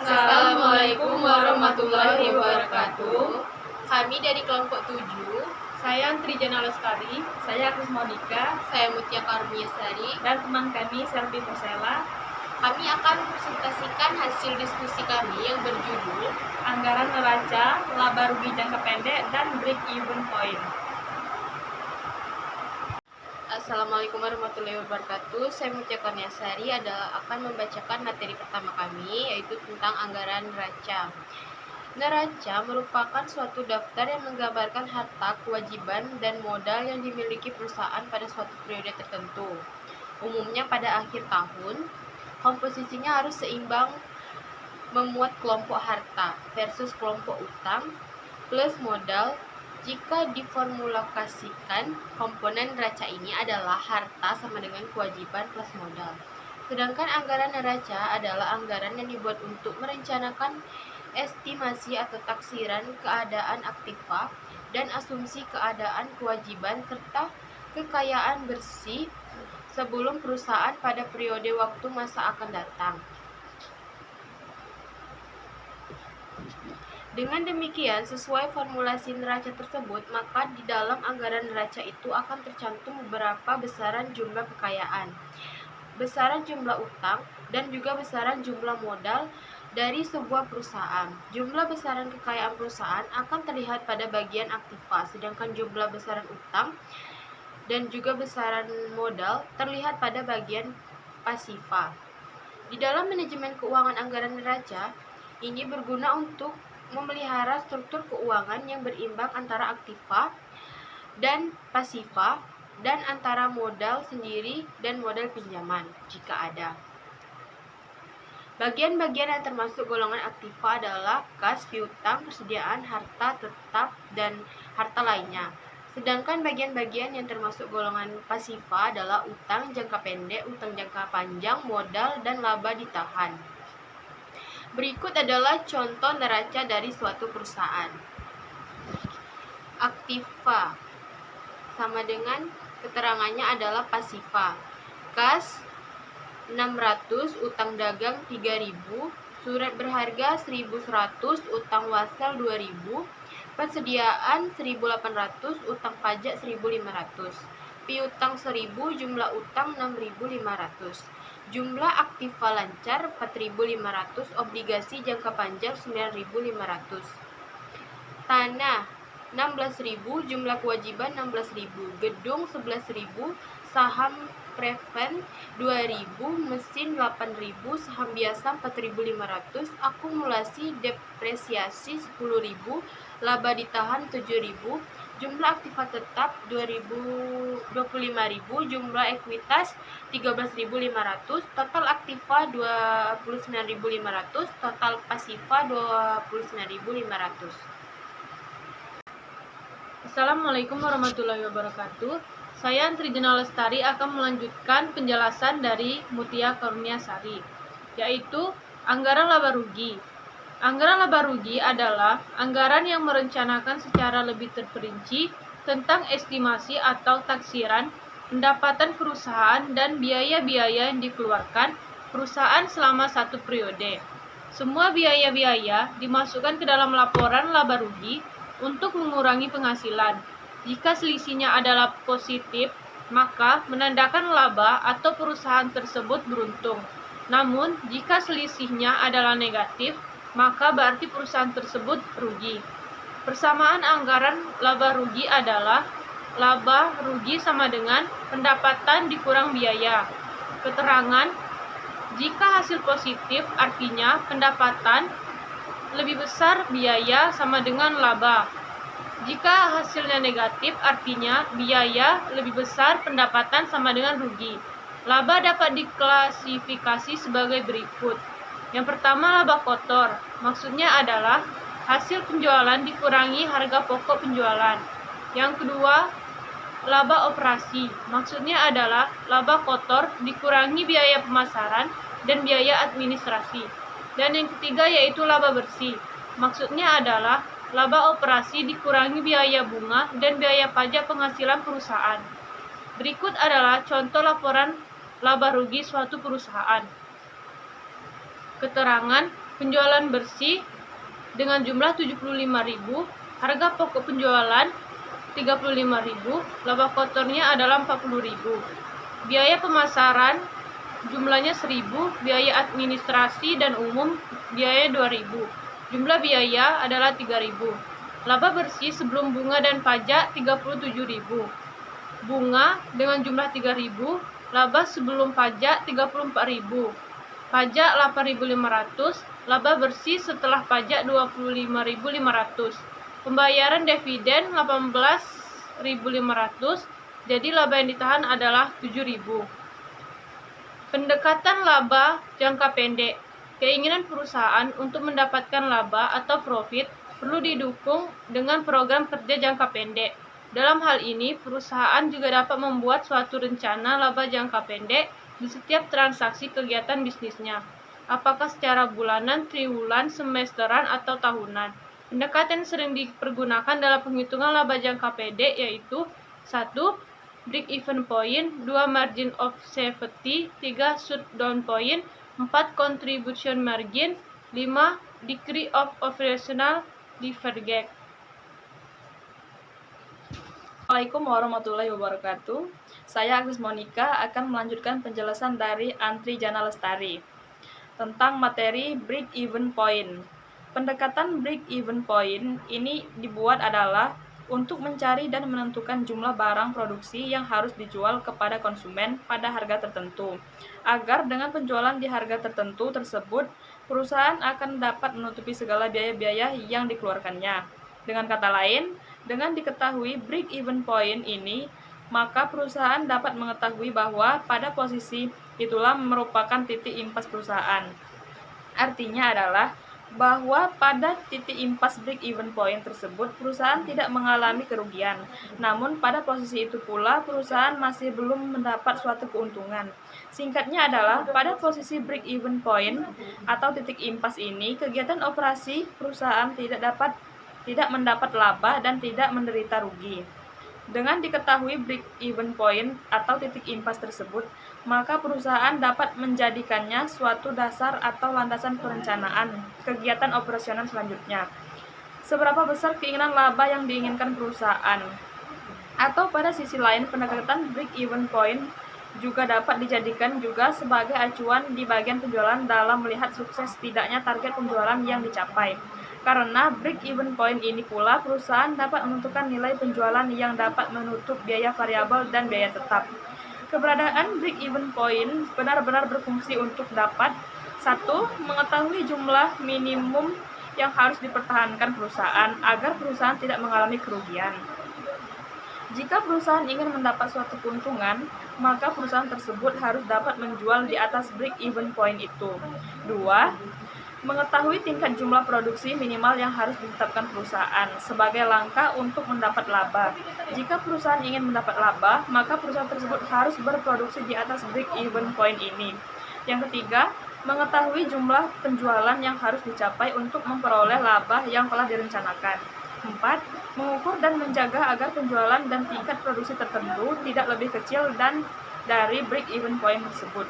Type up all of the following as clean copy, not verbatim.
Assalamualaikum warahmatullahi wabarakatuh. Kami dari kelompok 7. Saya Trijana Lestari, saya Agus Monika, Saya Mutia Karunyasari. dan teman kami Selvi Persela. Kami akan presentasikan hasil diskusi kami yang berjudul Anggaran neraca, laba rugi jangka pendek, dan break even point. Assalamualaikum warahmatullahi wabarakatuh. Saya Mutia Karunyasari akan membacakan materi pertama kami, yaitu tentang anggaran neraca. Neraca merupakan suatu daftar yang menggambarkan harta, kewajiban, dan modal yang dimiliki perusahaan pada suatu periode tertentu. Umumnya pada akhir tahun, komposisinya harus seimbang memuat kelompok harta versus kelompok utang plus modal. Jika diformulasikan, komponen neraca ini adalah harta sama dengan kewajiban plus modal. Sedangkan anggaran neraca adalah anggaran yang dibuat untuk merencanakan estimasi atau taksiran keadaan aktiva dan asumsi keadaan kewajiban serta kekayaan bersih sebelum perusahaan pada periode waktu masa akan datang. Dengan demikian, sesuai formulasi neraca tersebut, maka di dalam anggaran neraca itu akan tercantum beberapa besaran jumlah kekayaan, besaran jumlah utang, dan juga besaran jumlah modal dari sebuah perusahaan. Jumlah besaran kekayaan perusahaan akan terlihat pada bagian aktiva, sedangkan jumlah besaran utang dan juga besaran modal terlihat pada bagian pasifa. Di dalam manajemen keuangan anggaran neraca, ini berguna untuk memelihara struktur keuangan yang berimbang antara aktiva dan pasifa dan antara modal sendiri dan modal pinjaman jika ada. Bagian-bagian yang termasuk golongan aktiva adalah kas, piutang, persediaan, harta tetap, dan harta lainnya. Sedangkan bagian-bagian yang termasuk golongan pasifa adalah utang jangka pendek, utang jangka panjang, modal, dan laba ditahan. Berikut adalah contoh neraca dari suatu perusahaan. Aktiva sama dengan keterangannya adalah pasifa. Kas 600, utang dagang 3000, surat berharga 1100, utang wasal 2000, persediaan 1800, utang pajak 1500, piutang 1000, jumlah utang 6500. Jumlah aktiva lancar 4.500, obligasi jangka panjang 9.500. Tanah 16.000, jumlah kewajiban 16.000, gedung 11.000, saham prefen 2.000, mesin 8.000, saham biasa 4.500, akumulasi depresiasi 10.000, laba ditahan 7.000, jumlah aktiva tetap 25.000, jumlah ekuitas 13.500, total aktiva 29.500, total pasifa 29.500. Assalamualaikum warahmatullahi wabarakatuh. Saya Trijana Lestari akan melanjutkan penjelasan dari Mutia Karunyasari, yaitu anggaran laba rugi. Anggaran laba rugi adalah anggaran yang merencanakan secara lebih terperinci tentang estimasi atau taksiran pendapatan perusahaan dan biaya-biaya yang dikeluarkan perusahaan selama satu periode. Semua biaya-biaya dimasukkan ke dalam laporan laba rugi untuk mengurangi penghasilan. Jika selisihnya adalah positif, maka menandakan laba atau perusahaan tersebut beruntung. Namun, jika selisihnya adalah negatif, maka berarti perusahaan tersebut rugi. Persamaan anggaran laba rugi adalah laba rugi sama dengan pendapatan dikurang biaya. Keterangan, jika hasil positif artinya pendapatan lebih besar biaya sama dengan laba. Jika hasilnya negatif artinya biaya lebih besar pendapatan sama dengan rugi. Laba dapat diklasifikasi sebagai berikut. Yang pertama, laba kotor. Maksudnya adalah hasil penjualan dikurangi harga pokok penjualan. Yang kedua, laba operasi. Maksudnya adalah laba kotor dikurangi biaya pemasaran dan biaya administrasi. Dan yang ketiga yaitu laba bersih. Maksudnya adalah laba operasi dikurangi biaya bunga dan biaya pajak penghasilan perusahaan. Berikut adalah contoh laporan laba rugi suatu perusahaan. Keterangan, penjualan bersih dengan jumlah 75.000, harga pokok penjualan 35.000, laba kotornya adalah 40.000. Biaya pemasaran jumlahnya 1.000, biaya administrasi dan umum biaya 2.000. Jumlah biaya adalah 3.000. Laba bersih sebelum bunga dan pajak 37.000. Bunga dengan jumlah 3.000, laba sebelum pajak 34.000. Pajak 8.500, laba bersih setelah pajak 25.500. Pembayaran dividen 18.500, jadi laba yang ditahan adalah 7.000. Pendekatan laba jangka pendek. Keinginan perusahaan untuk mendapatkan laba atau profit perlu didukung dengan program kerja jangka pendek. Dalam hal ini, perusahaan juga dapat membuat suatu rencana laba jangka pendek di setiap transaksi kegiatan bisnisnya, apakah secara bulanan, triwulan, semesteran, atau tahunan. Pendekatan sering dipergunakan dalam penghitungan laba jangka pendek yaitu 1. Break-even point, 2. Margin of safety, 3. Shutdown point, 4. Contribution margin, 5. Degree of operational leverage. Assalamualaikum warahmatullahi wabarakatuh. Saya Agnes Monica akan melanjutkan penjelasan dari Antri Jana Lestari tentang materi break-even point. Pendekatan break-even point ini dibuat adalah untuk mencari dan menentukan jumlah barang produksi yang harus dijual kepada konsumen pada harga tertentu, agar dengan penjualan di harga tertentu tersebut, perusahaan akan dapat menutupi segala biaya-biaya yang dikeluarkannya. Dengan kata lain, dengan diketahui break-even point ini, maka perusahaan dapat mengetahui bahwa pada posisi itulah merupakan titik impas perusahaan. Artinya adalah bahwa pada titik impas break-even point tersebut, perusahaan tidak mengalami kerugian. Namun pada posisi itu pula, perusahaan masih belum mendapat suatu keuntungan. Singkatnya adalah, pada posisi break-even point atau titik impas ini, kegiatan operasi perusahaan tidak mendapat laba dan tidak menderita rugi. Dengan diketahui break-even point atau titik impas tersebut, maka perusahaan dapat menjadikannya suatu dasar atau landasan perencanaan kegiatan operasional selanjutnya. Seberapa besar keinginan laba yang diinginkan perusahaan? Atau pada sisi lain, pendekatan break-even point juga dapat dijadikan juga sebagai acuan di bagian penjualan dalam melihat sukses tidaknya target penjualan yang dicapai. Karena break-even point ini pula, perusahaan dapat menentukan nilai penjualan yang dapat menutup biaya variabel dan biaya tetap. Keberadaan break-even point benar-benar berfungsi untuk dapat 1. Mengetahui jumlah minimum yang harus dipertahankan perusahaan agar perusahaan tidak mengalami kerugian. Jika perusahaan ingin mendapat suatu keuntungan, maka perusahaan tersebut harus dapat menjual di atas break-even point itu. 2. Mengetahui tingkat jumlah produksi minimal yang harus ditetapkan perusahaan sebagai langkah untuk mendapat laba. Jika perusahaan ingin mendapat laba, maka perusahaan tersebut harus berproduksi di atas break-even point ini. Yang ketiga, mengetahui jumlah penjualan yang harus dicapai untuk memperoleh laba yang telah direncanakan. 4. Mengukur dan menjaga agar penjualan dan tingkat produksi tertentu tidak lebih kecil dari break-even point tersebut.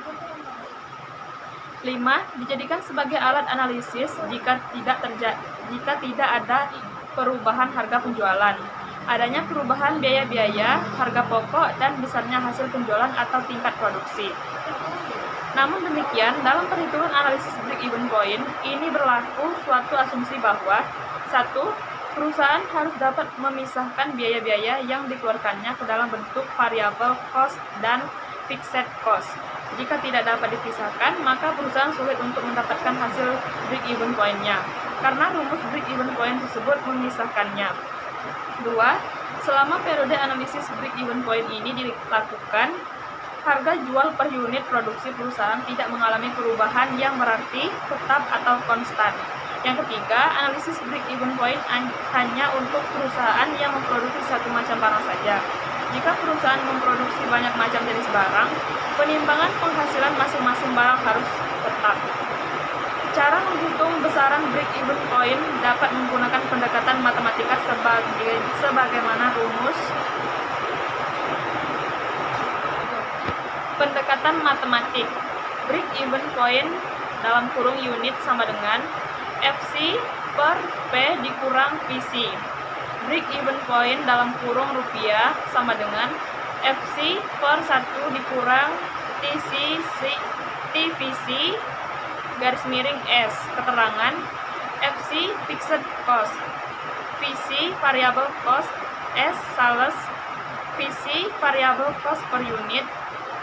5. Dijadikan sebagai alat analisis jika tidak ada perubahan harga penjualan, adanya perubahan biaya-biaya, harga pokok, dan besarnya hasil penjualan atau tingkat produksi. Namun demikian, dalam perhitungan analisis break-even point, ini berlaku suatu asumsi bahwa 1. Perusahaan harus dapat memisahkan biaya-biaya yang dikeluarkannya ke dalam bentuk variable cost dan fixed cost. Jika tidak dapat dipisahkan, maka perusahaan sulit untuk mendapatkan hasil break-even point-nya, karena rumus break-even point tersebut memisahkannya. 2. Selama periode analisis break-even point ini dilakukan, harga jual per unit produksi perusahaan tidak mengalami perubahan yang berarti tetap atau konstan. Yang ketiga, analisis break-even point hanya untuk perusahaan yang memproduksi satu macam barang saja. Jika perusahaan memproduksi banyak macam jenis barang, penimbangan penghasilan masing-masing barang harus tetap. Cara menghitung besaran break-even point dapat menggunakan pendekatan matematika sebagaimana rumus pendekatan matematik. Break-even point dalam kurung unit sama dengan FC per P dikurang VC. Break even point dalam kurung rupiah sama dengan FC per 1 dikurang TVC garis miring S. Keterangan FC fixed cost, VC variable cost, S sales VC variable cost per unit,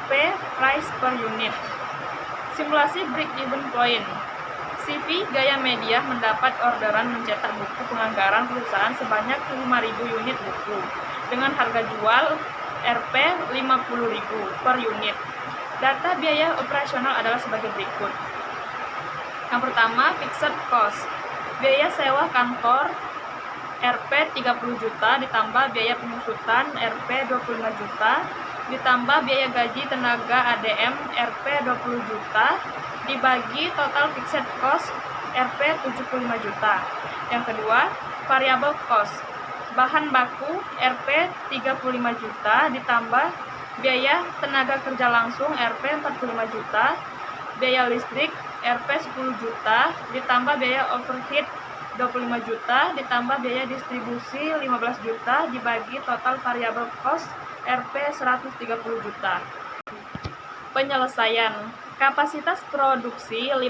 P price per unit. Simulasi break even point. CV Gaya Media mendapat orderan mencetak buku penganggaran perusahaan sebanyak 5.000 unit buku dengan harga jual Rp 50.000 per unit. Data biaya operasional adalah sebagai berikut. Yang pertama, fixed cost. Biaya sewa kantor Rp 30 juta ditambah biaya pengusutan Rp 25 juta ditambah biaya gaji tenaga ADM Rp 20 juta dibagi total fixed cost Rp 75 juta. Yang kedua, variable cost. Bahan baku Rp 35 juta ditambah biaya tenaga kerja langsung Rp 45 juta, biaya listrik Rp 10 juta ditambah biaya overhead 25 juta ditambah biaya distribusi 15 juta dibagi total variable cost Rp 130 juta. Penyelesaian. Kapasitas produksi 5.000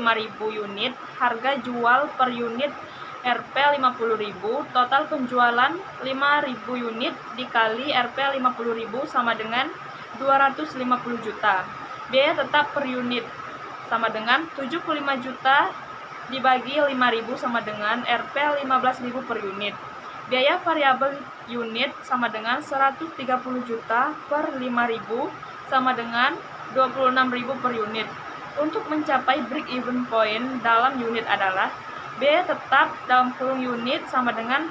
unit, harga jual per unit Rp 50.000, total penjualan 5.000 unit dikali Rp 50.000 sama dengan 250 juta. Biaya tetap per unit sama dengan 75 juta dibagi 5.000 sama dengan Rp 15.000 per unit. Biaya variabel unit sama dengan 130 juta per 5.000 sama dengan 26.000 per unit. Untuk mencapai break even point dalam unit adalah biaya tetap dalam kurung unit sama dengan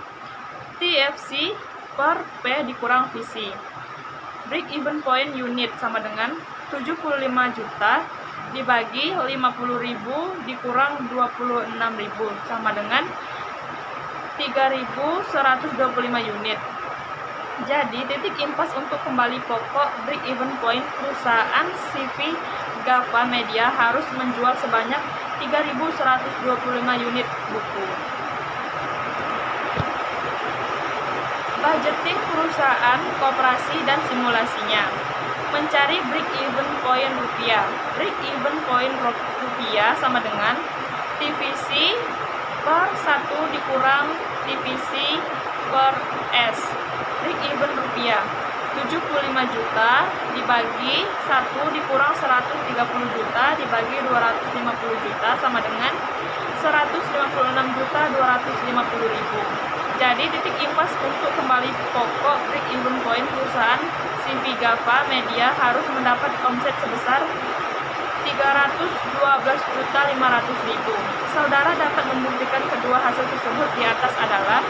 TFC per P dikurang VC. Break even point unit sama dengan 75 juta dibagi 50.000 dikurang 26.000 sama dengan 3.125 unit. Jadi, titik impas untuk kembali pokok break even point perusahaan CV Gava Media harus menjual sebanyak 3.125 unit buku. Budgeting perusahaan, koperasi, dan simulasinya. Mencari break even point rupiah. Break even point rupiah sama dengan TVC per 1 dikurang TVC per S. Break even rupiah 75 juta dibagi 1 dikurang 130 juta dibagi 250 juta sama dengan 156 juta 250 ribu. Jadi titik impas untuk kembali pokok break even point perusahaan CV Gava Media harus mendapat omset sebesar 312.500.000. Saudara dapat membuktikan kedua hasil tersebut di atas adalah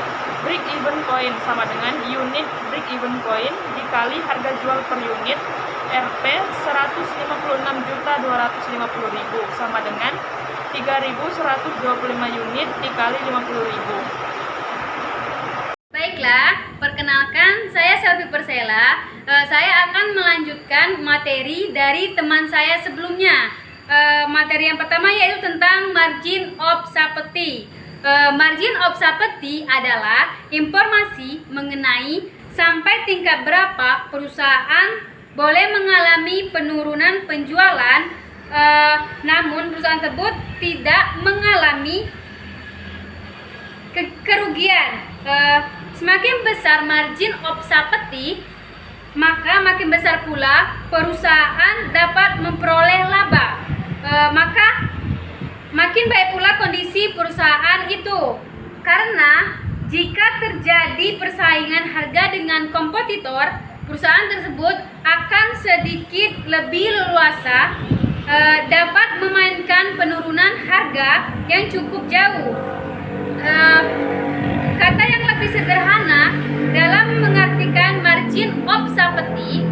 break even point sama dengan unit break even point dikali harga jual per unit Rp 156.250.000 sama dengan 3.125 unit dikali 50.000. Baiklah, perkenalkan saya Selvi Persela. Saya akan melanjutkan materi dari teman saya sebelumnya. Materi yang pertama yaitu tentang margin of safety. Margin of safety adalah informasi mengenai sampai tingkat berapa perusahaan boleh mengalami penurunan penjualan, namun perusahaan tersebut tidak mengalami kerugian. Semakin besar margin of safety, maka makin besar pula perusahaan dapat memperoleh laba. Maka makin baik pula kondisi perusahaan itu. Karena jika terjadi persaingan harga dengan kompetitor, perusahaan tersebut akan sedikit lebih leluasa dapat memainkan penurunan harga yang cukup jauh. Kata yang lebih sederhana dalam mengartikan margin of safety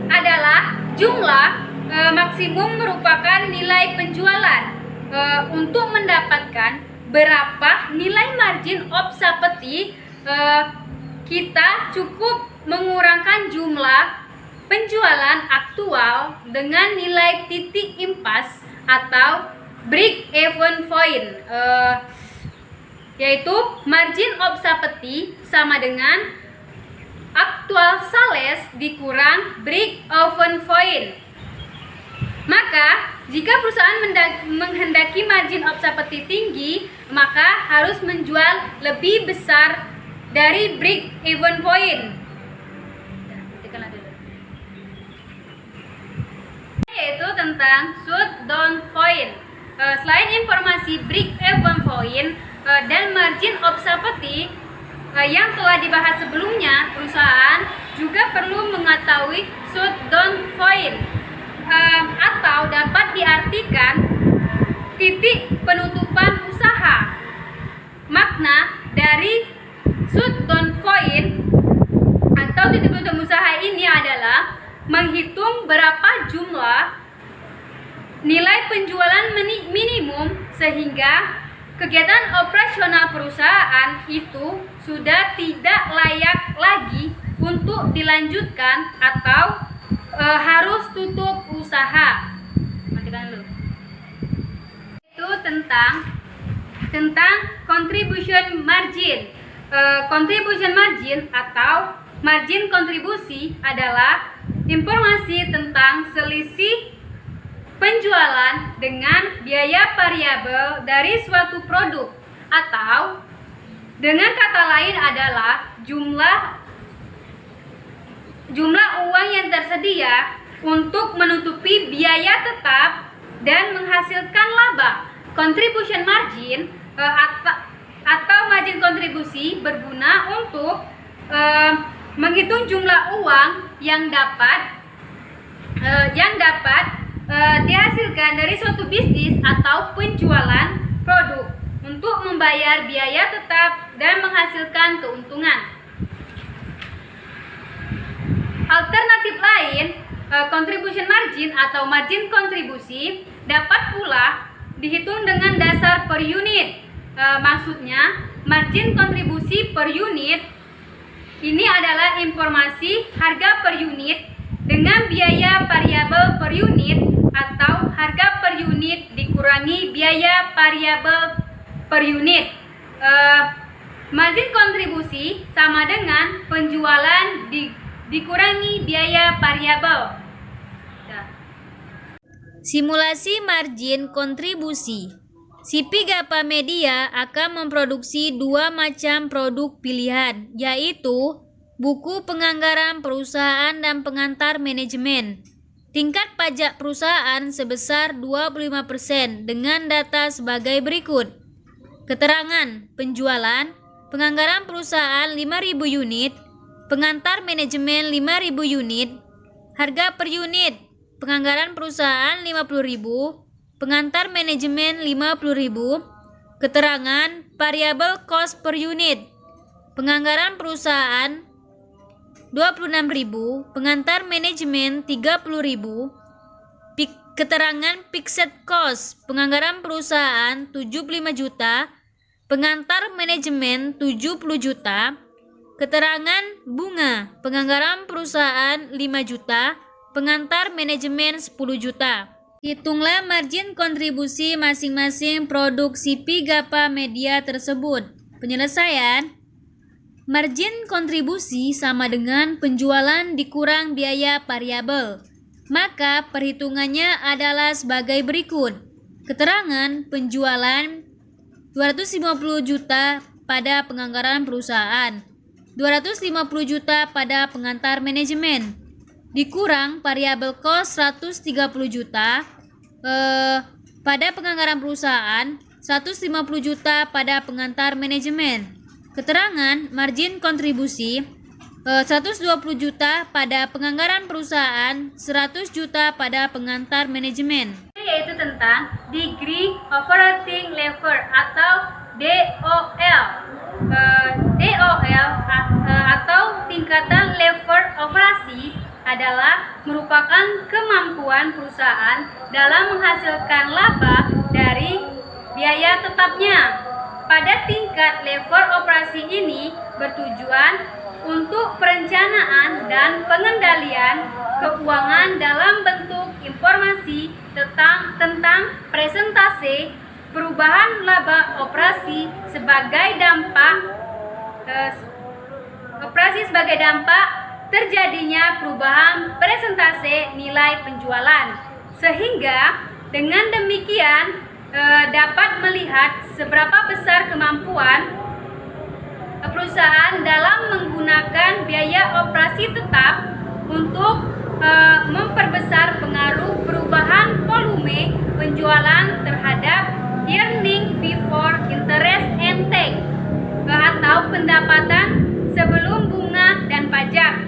adalah jumlah maksimum merupakan nilai penjualan. Untuk mendapatkan berapa nilai margin of safety, kita cukup mengurangkan jumlah penjualan aktual dengan nilai titik impas atau break even point, yaitu margin of safety sama dengan actual sales dikurang break even point. Maka jika perusahaan menghendaki margin of safety tinggi, maka harus menjual lebih besar dari break even point, yaitu tentang shutdown point. Selain informasi break even point dan margin of safety yang telah dibahas sebelumnya, perusahaan juga perlu mengetahui shutdown point, atau dapat diartikan titik penutupan usaha. Makna dari shutdown point atau titik penutupan usaha ini adalah menghitung berapa jumlah nilai penjualan minimum sehingga kegiatan operasional perusahaan itu sudah tidak layak lagi untuk dilanjutkan atau harus tutup usaha. Matikan dulu. Itu tentang contribution margin. Contribution margin atau margin kontribusi adalah informasi tentang selisih penjualan dengan biaya variabel dari suatu produk, atau dengan kata lain adalah jumlah uang yang tersedia untuk menutupi biaya tetap dan menghasilkan laba. Contribution margin atau margin kontribusi berguna untuk menghitung jumlah uang yang dapat dihasilkan dari suatu bisnis atau penjualan produk untuk membayar biaya tetap dan menghasilkan keuntungan. Alternatif lain, contribution margin atau margin kontribusi dapat pula dihitung dengan dasar per unit. Maksudnya, margin kontribusi per unit ini adalah informasi harga per unit dengan biaya variabel per unit atau harga per unit dikurangi biaya variabel per unit. Margin kontribusi sama dengan penjualan dikurangi biaya variabel. Simulasi margin kontribusi. CP Gapa Media akan memproduksi dua macam produk pilihan, yaitu buku penganggaran perusahaan dan pengantar manajemen. Tingkat pajak perusahaan sebesar 25% dengan data sebagai berikut. Keterangan penjualan, penganggaran perusahaan 5.000 unit, pengantar manajemen 5.000 unit, harga per unit, penganggaran perusahaan 50.000, pengantar manajemen 50.000, keterangan variable cost per unit, penganggaran perusahaan 26.000, pengantar manajemen 30.000, keterangan fixed cost, penganggaran perusahaan 75 juta, pengantar manajemen 70 juta, keterangan bunga, penganggaran perusahaan 5 juta, pengantar manajemen 10 juta. Hitunglah margin kontribusi masing-masing produk CP Gapa Media tersebut. Penyelesaian, margin kontribusi sama dengan penjualan dikurang biaya variabel. Maka perhitungannya adalah sebagai berikut. Keterangan penjualan 250 juta pada penganggaran perusahaan, 250 juta pada pengantar manajemen, dikurang variabel cost 130 juta pada penganggaran perusahaan, 150 juta pada pengantar manajemen. Keterangan margin kontribusi 120 juta pada penganggaran perusahaan, 100 juta pada pengantar manajemen. Yaitu tentang degree operating lever atau DOL. DOL atau tingkatan lever operasi adalah merupakan kemampuan perusahaan dalam menghasilkan laba dari biaya tetapnya. Pada tingkat lever operasi ini bertujuan untuk perencanaan dan pengendalian keuangan dalam bentuk informasi tentang presentase perubahan laba operasi sebagai dampak terjadinya perubahan presentase nilai penjualan, sehingga dengan demikian dapat melihat seberapa besar kemampuan perusahaan dalam menggunakan biaya operasi tetap untuk memperbesar pengaruh perubahan volume penjualan terhadap earning before interest and tax atau pendapatan sebelum bunga dan pajak.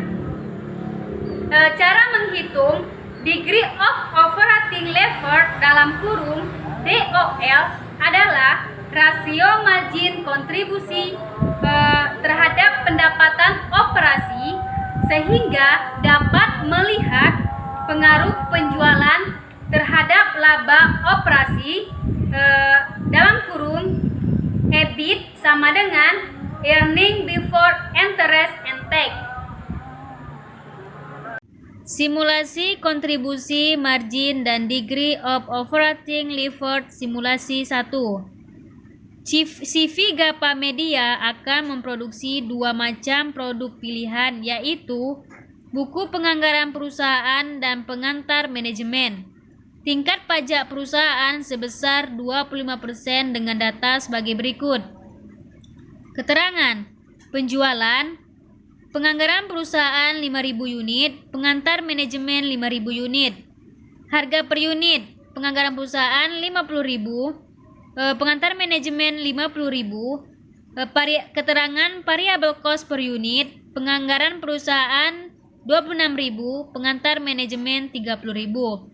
Cara menghitung degree of operating leverage dalam kurung DOL adalah rasio margin kontribusi terhadap pendapatan operasi, sehingga dapat melihat pengaruh penjualan terhadap laba operasi dalam kurung EBIT sama dengan earning before interest and tax. Simulasi kontribusi margin dan degree of operating leverage simulasi 1. CV Gapa Media akan memproduksi 2 macam produk pilihan, yaitu buku penganggaran perusahaan dan pengantar manajemen. Tingkat pajak perusahaan sebesar 25% dengan data sebagai berikut. Keterangan penjualan: penganggaran perusahaan 5.000 unit, pengantar manajemen 5.000 unit. Harga per unit: penganggaran perusahaan 50.000, pengantar manajemen 50.000. Keterangan variable cost per unit: penganggaran perusahaan 26.000, pengantar manajemen 30.000.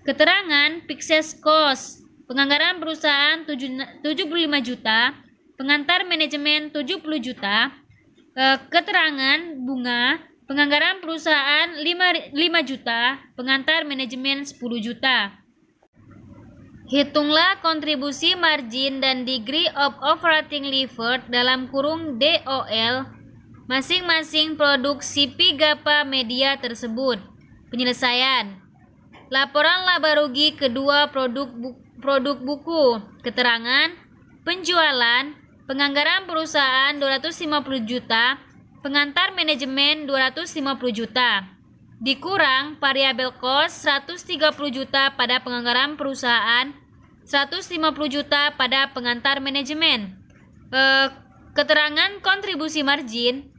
Keterangan fixed cost: penganggaran perusahaan 75 juta, pengantar manajemen 70 juta. Keterangan bunga: penganggaran perusahaan 5 juta, pengantar manajemen 10 juta. Hitunglah kontribusi margin dan degree of operating leverage dalam kurung DOL masing-masing produk CV Gapa Media tersebut. Penyelesaian: laporan laba rugi kedua produk buku. Keterangan penjualan: penganggaran perusahaan 250 juta, pengantar manajemen 250 juta. Dikurang variable cost 130 juta pada penganggaran perusahaan, 150 juta pada pengantar manajemen. Keterangan kontribusi margin: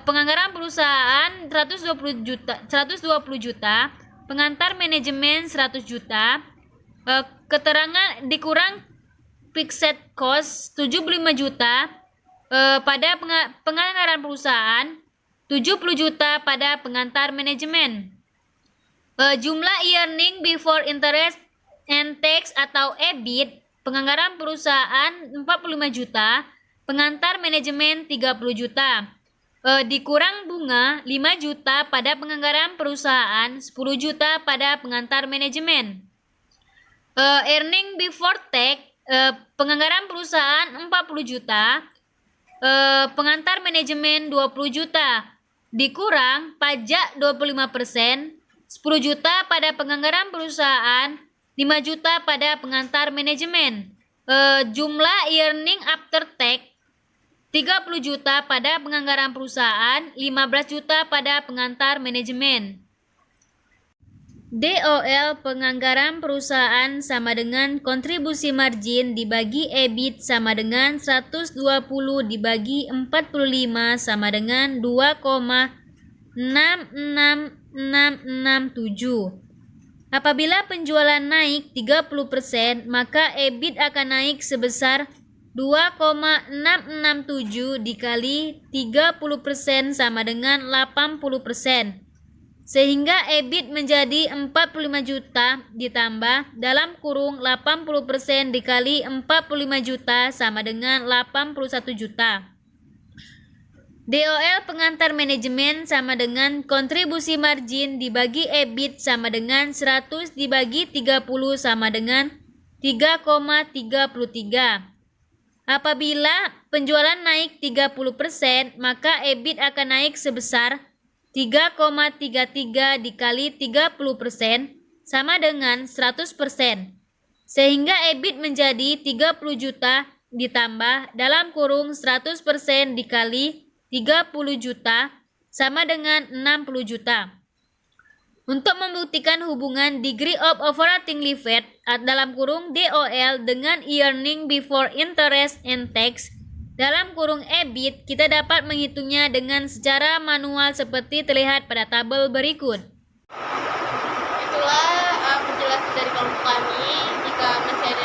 penganggaran perusahaan 120 juta, pengantar manajemen 100 juta. Keterangan dikurang fixed cost 75 juta pada penganggaran perusahaan, 70 juta pada pengantar manajemen. Jumlah earning before interest and tax atau EBIT: penganggaran perusahaan 45 juta, pengantar manajemen 30 juta. Dikurang bunga 5 juta pada penganggaran perusahaan, 10 juta pada pengantar manajemen. Earning before tax: penganggaran perusahaan 40 juta, pengantar manajemen 20 juta. Dikurang pajak 25%, 10 juta pada penganggaran perusahaan, 5 juta pada pengantar manajemen. Jumlah earning after tax: 30 juta pada penganggaran perusahaan, 15 juta pada pengantar manajemen. DOL penganggaran perusahaan sama dengan kontribusi margin dibagi EBIT sama dengan 120 dibagi 45 sama dengan 2,66667. Apabila penjualan naik 30%, maka EBIT akan naik sebesar 2,667 dikali 30% sama dengan 80%. Sehingga EBIT menjadi 45 juta ditambah dalam kurung 80% dikali 45 juta sama dengan 81 juta. DOL pengantar manajemen sama dengan kontribusi margin dibagi EBIT sama dengan 100 dibagi 30 sama dengan 3,33. Apabila penjualan naik 30%, maka EBIT akan naik sebesar 3,33 dikali 30% sama dengan 100%. Sehingga EBIT menjadi 30 juta ditambah dalam kurung 100% dikali 30 juta sama dengan 60 juta. Untuk membuktikan hubungan degree of operating leverage dalam kurung DOL dengan earning before interest and tax dalam kurung EBIT, kita dapat menghitungnya dengan secara manual seperti terlihat pada tabel berikut. Itulah penjelasan dari kelompok kami. Jika masih ada